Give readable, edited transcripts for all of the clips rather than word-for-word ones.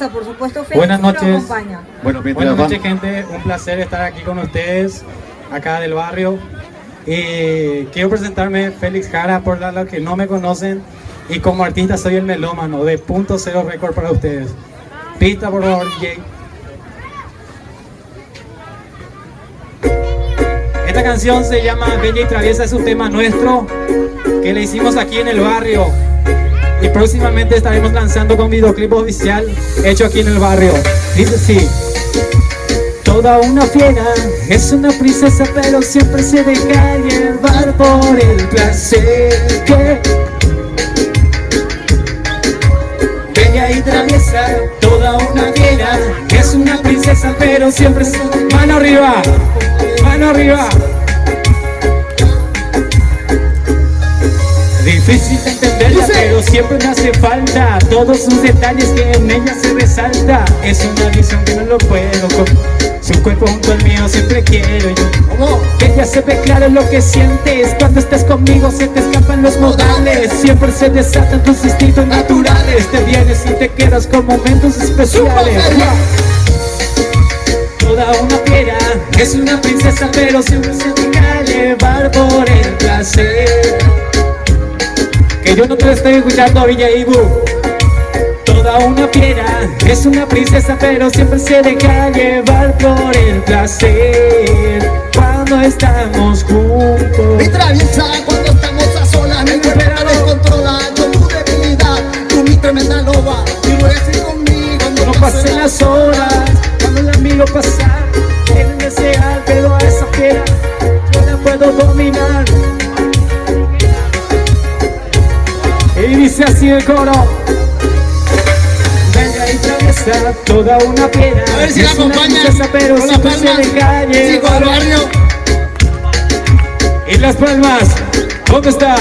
Por supuesto, Félix Buenas noches. nos acompaña. Buenas noches, gente. Un placer estar aquí con ustedes, acá del barrio. Y quiero presentarme, Félix Jara, por los que no me conocen. Y como artista soy el melómano de Punto Cero Record para ustedes. Pista, por favor, DJ. Esta canción se llama Bella y Traviesa, es un tema nuestro que le hicimos aquí en el barrio. Y próximamente estaremos lanzando con videoclip oficial hecho aquí en el barrio. Dice así: toda una fiera es una princesa, pero siempre se deja llevar por el placer. Bella y traviesa, toda una fiera es una princesa, pero siempre se... Mano arriba, mano arriba. Difícil de entenderla, pero siempre me hace falta todos sus detalles que en ella se resalta. Es una visión que no lo puedo con su cuerpo junto al mío, siempre quiero yo. Ella se ve claro lo que sientes cuando estás conmigo, se te escapan los modales. Siempre se desatan tus instintos naturales. Te vienes y te quedas con momentos especiales. Toda una fiera es una princesa, pero siempre se deja llevar por el placer. Que yo no te estoy escuchando, Villa Ibu. Toda una fiera es una princesa, pero siempre se deja llevar por el placer cuando estamos juntos. Mi traviesa cuando estamos a solas, mi cuerpo me descontrola. Yo tu debilidad, tú mi tremenda loba. Y ruegas ir conmigo cuando No pasen las horas, cuando la miro pasar, quieren desear, pero a esa fiera yo la puedo dominar. Y dice así el coro: bella y traviesa, toda una fiera. A ver si la acompañan pero con las siempre se palmas. deja llevar. Chicos del barrio. Y las palmas, ¿dónde está?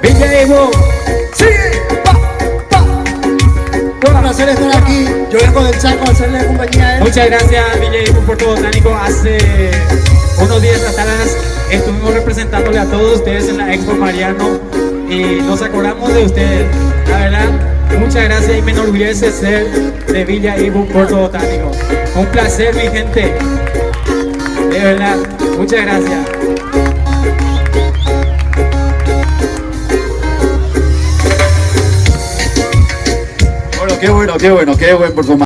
Villa Evo. Sí, un placer estar aquí. Yo vengo del Chaco a hacerle compañía a él. Muchas gracias, Villa Evo, Puerto Botánico. Hace unos días atrás estuvimos representándole a todos ustedes en la Expo Mariano y nos acordamos de ustedes. La verdad, muchas gracias y me enorgullece ser de Villa Evo, Puerto Botánico. Un placer, mi gente. De verdad, muchas gracias. Bueno, qué bueno, qué buen performance.